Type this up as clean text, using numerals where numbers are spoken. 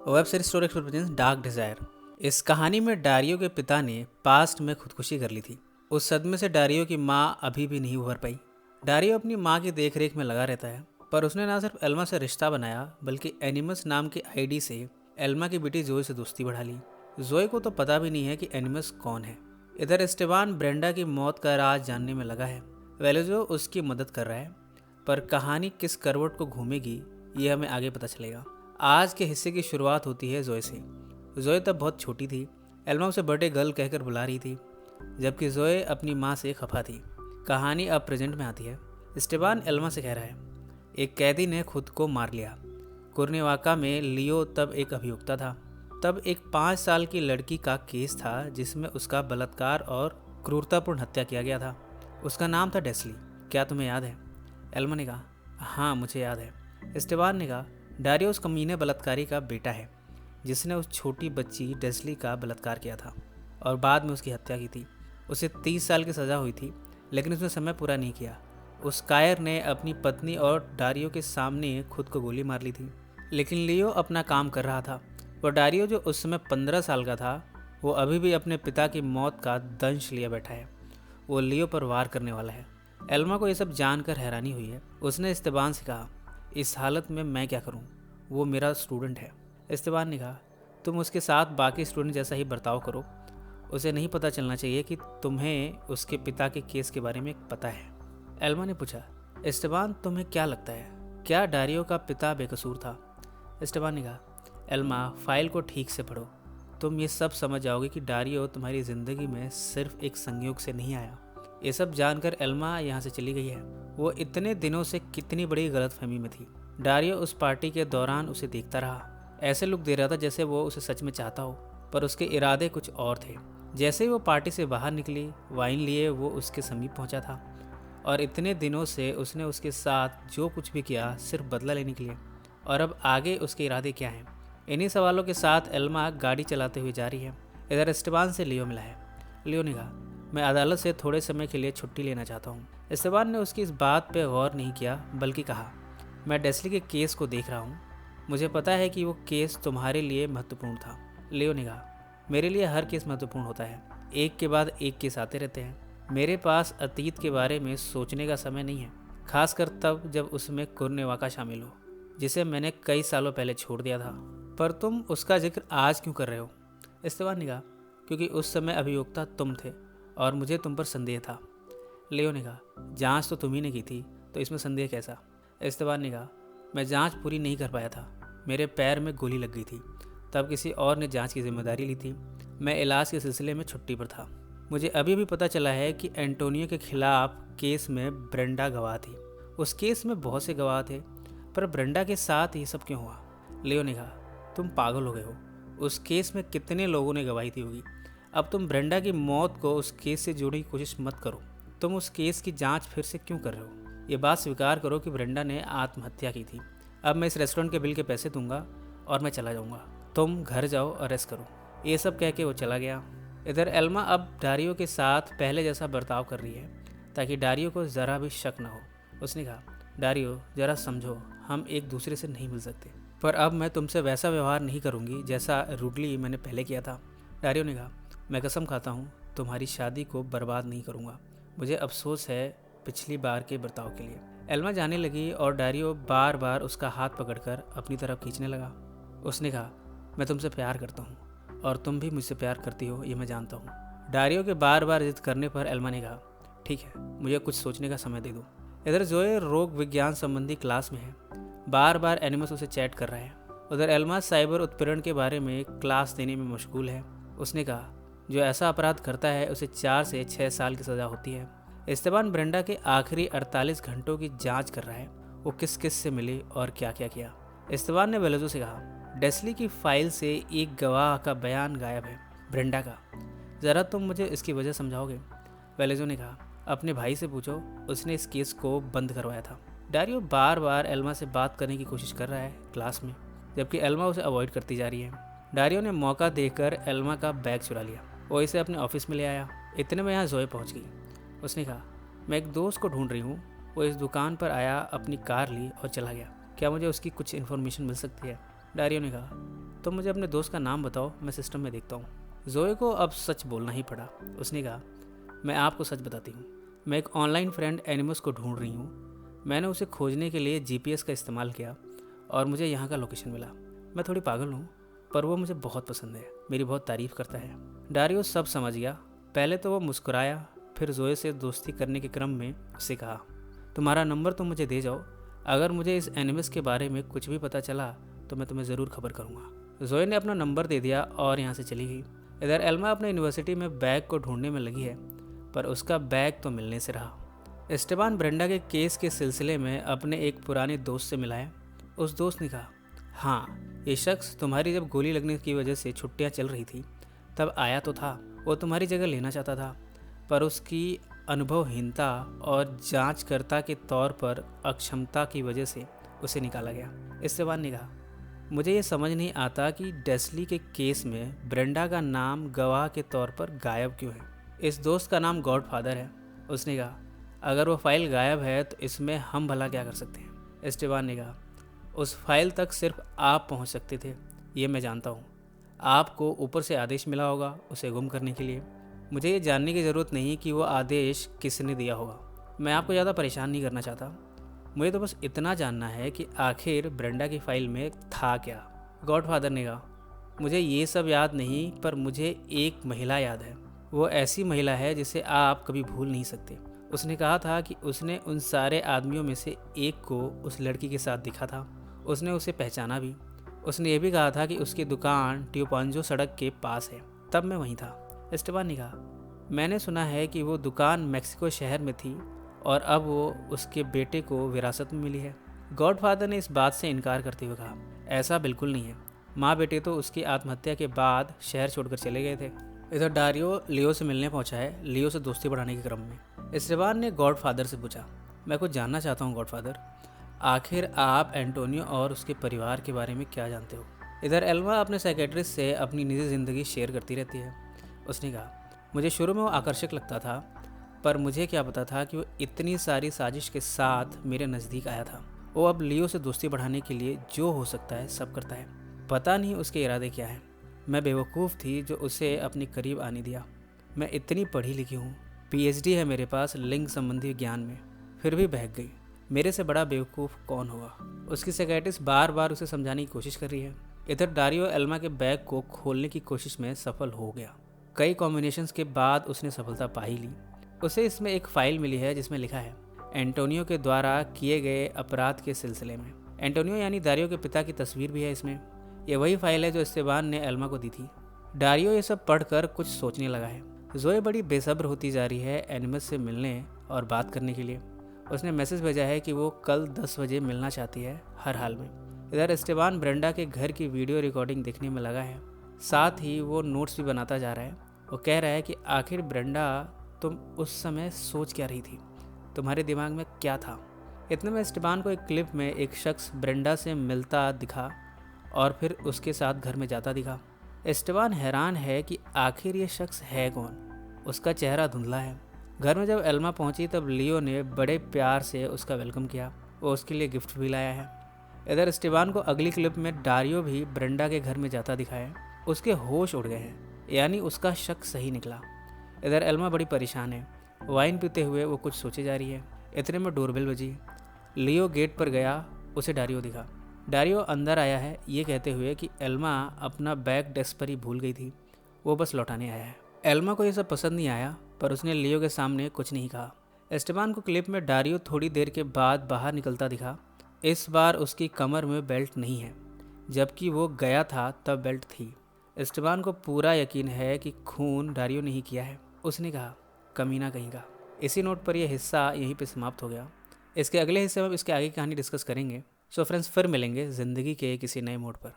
Web series story experiences dark desire. इस कहानी में डारियो के पिता ने पास्ट में खुदकुशी कर ली थी। उस सदमे से डारियो की माँ अभी भी नहीं उभर पाई। डारियो अपनी माँ की देखरेख में लगा रहता है, पर उसने ना सिर्फ एल्मा से रिश्ता बनाया बल्कि एनिमस नाम की आईडी से एल्मा की बेटी जोए से दोस्ती बढ़ा ली। जोए को तो पता भी नहीं है कि एनिमस कौन है। इधर एस्टेबान ब्रेंडा की मौत का राज जानने में लगा है। वेलेजो उसकी मदद कर रहा है, पर कहानी किस करवट को घूमेगी ये हमें आगे पता चलेगा। आज के हिस्से की शुरुआत होती है जोए से। जोए तब बहुत छोटी थी। एल्मा उसे बर्थडे गर्ल कहकर बुला रही थी, जबकि जोए अपनी माँ से खफा थी। कहानी अब प्रेजेंट में आती है। स्टेबान एल्मा से कह रहा है, एक कैदी ने खुद को मार लिया। कुर्नेवाका में लियो तब एक अभियुक्ता था। तब एक 5 साल की लड़की का केस था जिसमें उसका बलात्कार और क्रूरतापूर्ण हत्या किया गया था। उसका नाम था डेस्ली। क्या तुम्हें याद है? एल्मा ने कहा, हाँ मुझे याद है। स्टेबान ने कहा, डारियो उस कमीने बलात्कारी का बेटा है जिसने उस छोटी बच्ची डेस्ली का बलात्कार किया था और बाद में उसकी हत्या की थी। उसे 30 साल की सज़ा हुई थी, लेकिन उसने समय पूरा नहीं किया। उस कायर ने अपनी पत्नी और डारियो के सामने खुद को गोली मार ली थी, लेकिन लियो अपना काम कर रहा था। वो डारियो जो उस समय 15 साल का था, वो अभी भी अपने पिता की मौत का दंश लिए बैठा है। वो लियो पर वार करने वाला है। एल्मा को यह सब जानकर हैरानी हुई है। उसने इस्तेबान से कहा, इस हालत में मैं क्या करूं? वो मेरा स्टूडेंट है। इस्तेबान ने कहा, तुम उसके साथ बाकी स्टूडेंट जैसा ही बर्ताव करो। उसे नहीं पता चलना चाहिए कि तुम्हें उसके पिता के केस के बारे में पता है। एल्मा ने पूछा, इस्तेबान तुम्हें क्या लगता है, क्या डारियो का पिता बेकसूर था? इस्तेबान ने कहा, एल्मा फाइल को ठीक से पढ़ो। तुम ये सब समझ जाओगे कि डारियो तुम्हारी ज़िंदगी में सिर्फ एक संयोग से नहीं आया। ये सब जानकर एल्मा यहाँ से चली गई है। वो इतने दिनों से कितनी बड़ी गलतफहमी में थी। डारियो उस पार्टी के दौरान उसे देखता रहा। ऐसे लुक दे रहा था जैसे वो उसे सच में चाहता हो, पर उसके इरादे कुछ और थे। जैसे ही वो पार्टी से बाहर निकली, वाइन लिए वो उसके समीप पहुंचा था, और इतने दिनों से उसने उसके साथ जो कुछ भी किया सिर्फ बदला लेने के लिए। और अब आगे उसके इरादे क्या हैं? इन्हीं सवालों के साथ एल्मा गाड़ी चलाते हुए जा रही है। इधर एस्टेबान से लियो मिला है। लियो ने कहा, मैं अदालत से थोड़े समय के लिए छुट्टी लेना चाहता हूँ। एस्टेबान ने उसकी इस बात पर गौर नहीं किया, बल्कि कहा, मैं डेस्ली के केस को देख रहा हूँ। मुझे पता है कि वो केस तुम्हारे लिए महत्वपूर्ण था। लियो ने कहा, मेरे लिए हर केस महत्वपूर्ण होता है। एक के बाद एक केस आते रहते हैं। मेरे पास अतीत के बारे में सोचने का समय नहीं है, खासकर तब जब उसमें कुर्नेवाका शामिल हो, जिसे मैंने कई सालों पहले छोड़ दिया था। पर तुम उसका जिक्र आज क्यों कर रहे हो? इस्तेबान ने कहा, क्योंकि उस समय अभियुक्ता तुम थे और मुझे तुम पर संदेह था। लियो ने कहा, जांच तो तुम ही ने की थी, तो इसमें संदेह कैसा? इस्तेबान ने कहा, मैं जांच पूरी नहीं कर पाया था। मेरे पैर में गोली लग गई थी। तब किसी और ने जांच की जिम्मेदारी ली थी। मैं इलाज के सिलसिले में छुट्टी पर था। मुझे अभी भी पता चला है कि एंटोनियो के खिलाफ केस में ब्रेंडा गवाह थी। उस केस में बहुत से गवाह थे, पर ब्रेंडा के साथ ये सब क्यों हुआ? लियो ने कहा, तुम पागल हो गए हो। उस केस में कितने लोगों ने गवाही दी होगी। अब तुम ब्रेंडा की मौत को उस केस से जोड़ने की कोशिश मत करो। तुम उस केस की जांच फिर से क्यों कर रहे हो? ये बात स्वीकार करो कि ब्रेंडा ने आत्महत्या की थी। अब मैं इस रेस्टोरेंट के बिल के पैसे दूंगा और मैं चला जाऊंगा। तुम घर जाओ और रेस्ट करो। ये सब कह के वो चला गया। इधर एल्मा अब डारियो के साथ पहले जैसा बर्ताव कर रही है, ताकि डारियो को ज़रा भी शक न हो। उसने कहा, डारियो ज़रा समझो, हम एक दूसरे से नहीं मिल सकते, पर अब मैं तुमसे वैसा व्यवहार नहीं करूँगी जैसा रूडली मैंने पहले किया था। डारियो ने कहा, मैं कसम खाता हूँ तुम्हारी शादी को बर्बाद नहीं करूँगा। मुझे अफसोस है पिछली बार के बर्ताव के लिए। एल्मा जाने लगी और डारियो बार बार उसका हाथ पकड़कर अपनी तरफ खींचने लगा। उसने कहा, मैं तुमसे प्यार करता हूँ और तुम भी मुझसे प्यार करती हो, ये मैं जानता हूँ। डारियो के बार बार जिद करने पर एल्मा ने कहा, ठीक है, मुझे कुछ सोचने का समय दे दो। इधर जोए रोग विज्ञान संबंधी क्लास में है। बार बार एनिमस उसे चैट कर रहा है। उधर एल्मा साइबर उत्पीड़न के बारे में क्लास देने में मशगूल है। उसने कहा, जो ऐसा अपराध करता है उसे 4 से 6 साल की सज़ा होती है। इस्तेबान ब्रेंडा के आखिरी 48 घंटों की जांच कर रहा है। वो किस किस से मिले और क्या क्या किया। इस्तेबान ने वेलेजो से कहा, डेस्ली की फाइल से एक गवाह का बयान गायब है, ब्रेंडा का। ज़रा तुम मुझे इसकी वजह समझाओगे? वेलेजो ने कहा, अपने भाई से पूछो, उसने इस केस को बंद करवाया था। डारियो बार बार एल्मा से बात करने की कोशिश कर रहा है क्लास में, जबकि एल्मा उसे अवॉइड करती जा रही है। डारियो ने मौका देकर एल्मा का बैग चुरा लिया। वो इसे अपने ऑफिस में ले आया। इतने में यहाँ जोए पहुँच गई। उसने कहा, मैं एक दोस्त को ढूंढ रही हूँ। वो इस दुकान पर आया, अपनी कार ली और चला गया। क्या मुझे उसकी कुछ इन्फॉर्मेशन मिल सकती है? डारियो ने कहा, तो मुझे अपने दोस्त का नाम बताओ, मैं सिस्टम में देखता हूँ। जोए को अब सच बोलना ही पड़ा। उसने कहा, मैं आपको सच बताती हूँ, मैं एक ऑनलाइन फ्रेंड एनिमस को ढूंढ रही हूँ। मैंने उसे खोजने के लिए जीपीएस का इस्तेमाल किया और मुझे यहाँ का लोकेशन मिला। मैं थोड़ी पागल हूँ, पर वो मुझे बहुत पसंद है, मेरी बहुत तारीफ़ करता है। डारियो सब समझ गया। पहले तो वो मुस्कुराया, फिर जोए से दोस्ती करने के क्रम में उससे कहा, तुम्हारा नंबर तो मुझे दे जाओ, अगर मुझे इस एनिमस के बारे में कुछ भी पता चला तो मैं तुम्हें ज़रूर खबर करूँगा। जोए ने अपना नंबर दे दिया और यहाँ से चली गई। इधर एल्मा अपने यूनिवर्सिटी में बैग को ढूंढने में लगी है, पर उसका बैग तो मिलने से रहा। एस्टेबान ब्रेंडा के केस के सिलसिले में अपने एक पुराने दोस्त से मिला है। उस दोस्त ने कहा, हाँ, ये शख्स तुम्हारी जब गोली लगने की वजह से छुट्टियाँ चल रही थी तब आया तो था। वो तुम्हारी जगह लेना चाहता था, पर उसकी अनुभवहीनता और जांचकर्ता के तौर पर अक्षमता की वजह से उसे निकाला गया। एस्टेबान ने कहा, मुझे ये समझ नहीं आता कि डेस्ली के केस में ब्रेंडा का नाम गवाह के तौर पर गायब क्यों है। इस दोस्त का नाम गॉडफादर है। उसने कहा, अगर वो फाइल गायब है तो इसमें हम भला क्या कर सकते हैं। एस्टेबान ने कहा, उस फाइल तक सिर्फ आप पहुंच सकते थे, ये मैं जानता हूं। आपको ऊपर से आदेश मिला होगा उसे गुम करने के लिए। मुझे ये जानने की ज़रूरत नहीं कि वो आदेश किसने दिया होगा। मैं आपको ज़्यादा परेशान नहीं करना चाहता। मुझे तो बस इतना जानना है कि आखिर ब्रेंडा की फाइल में था क्या। गॉडफादर ने कहा, मुझे ये सब याद नहीं, पर मुझे एक महिला याद है। वो ऐसी महिला है जिसे आप कभी भूल नहीं सकते। उसने कहा था कि उसने उन सारे आदमियों में से एक को उस लड़की के साथ दिखा था। उसने उसे पहचाना भी। उसने ये भी कहा था कि उसकी दुकान ट्यूपांजो सड़क के पास है। तब मैं वहीं था। एस्टेबान ने कहा, मैंने सुना है कि वो दुकान मेक्सिको शहर में थी और अब वो उसके बेटे को विरासत में मिली है। गॉडफादर ने इस बात से इनकार करते हुए कहा, ऐसा बिल्कुल नहीं है। माँ बेटे तो उसकी आत्महत्या के बाद शहर छोड़कर चले गए थे। इधर डारियो लियो से मिलने पहुंचा है, लियो से दोस्ती बढ़ाने के क्रम में। एस्टेबान ने गॉडफादर से पूछा, मैं कुछ जानना चाहता हूँ गॉडफादर, आखिर आप एंटोनियो और उसके परिवार के बारे में क्या जानते हो। इधर एल्मा अपने साइकेट्रिस्ट से अपनी निजी ज़िंदगी शेयर करती रहती है। उसने कहा, मुझे शुरू में वो आकर्षक लगता था, पर मुझे क्या पता था कि वो इतनी सारी साजिश के साथ मेरे नज़दीक आया था। वो अब लियो से दोस्ती बढ़ाने के लिए जो हो सकता है सब करता है। पता नहीं उसके इरादे क्या है। मैं बेवकूफ़ थी जो उसे अपने करीब आने दिया। मैं इतनी पढ़ी लिखी हूँ, पीएचडी है मेरे पास लिंग संबंधी ज्ञान में, फिर भी बहक गई। मेरे से बड़ा बेवकूफ़ कौन होगा। उसकी साइकियाट्रिस्ट बार बार उसे समझाने की कोशिश कर रही है। इधर डारियो एल्मा के बैग को खोलने की कोशिश में सफल हो गया। कई कॉम्बिनेशंस के बाद उसने सफलता पा ही ली। उसे इसमें एक फ़ाइल मिली है जिसमें लिखा है, एंटोनियो के द्वारा किए गए अपराध के सिलसिले में। एंटोनियो यानी डारियो के पिता की तस्वीर भी है इसमें। यह वही फाइल है जो एस्टेबान ने एल्मा को दी थी। डारियो ये सब पढ़कर कुछ सोचने लगा है। जोए बड़ी बेसब्र होती जा रही है एनिमस से मिलने और बात करने के लिए। उसने मैसेज भेजा है कि वो कल 10 बजे मिलना चाहती है हर हाल में। इधर एस्टेबान ब्रेंडा के घर की वीडियो रिकॉर्डिंग देखने में लगा है, साथ ही वो नोट्स भी बनाता जा रहा है। वो कह रहा है कि आखिर ब्रेंडा, तुम उस समय सोच क्या रही थी, तुम्हारे दिमाग में क्या था। इतने में एस्टेबान को एक क्लिप में एक शख्स ब्रेंडा से मिलता दिखा और फिर उसके साथ घर में जाता दिखा। एस्टेबान हैरान है कि आखिर ये शख्स है कौन। उसका चेहरा धुंधला है। घर में जब एल्मा पहुंची तब लियो ने बड़े प्यार से उसका वेलकम किया। वो उसके लिए गिफ्ट भी लाया है। इधर एस्टेबान को अगली क्लिप में डारियो भी ब्रेंडा के घर में जाता दिखा है। उसके होश उड़ गए हैं, यानी उसका शक सही निकला। इधर एल्मा बड़ी परेशान है। वाइन पीते हुए वो कुछ सोचे जा रही है। इतने में डोरबेल बजी। लियो गेट पर गया, उसे डारियो दिखा। डारियो अंदर आया है ये कहते हुए कि एल्मा अपना बैग डेस्क पर ही भूल गई थी, वो बस लौटाने आया है। एल्मा को ये सब पसंद नहीं आया, पर उसने लियो के सामने कुछ नहीं कहा। एस्टेबान को क्लिप में डारियो थोड़ी देर के बाद बाहर निकलता दिखा। इस बार उसकी कमर में बेल्ट नहीं है, जबकि वो गया था तब बेल्ट थी। एस्टेबान को पूरा यकीन है कि खून डारियो ने ही किया है। उसने कहा, कमीना कहीं का। इसी नोट पर यह हिस्सा यहीं पे समाप्त हो गया। इसके अगले हिस्से में इसके आगे की कहानी डिस्कस करेंगे। सो फ्रेंड्स, फिर मिलेंगे ज़िंदगी के किसी नए मोड़ पर।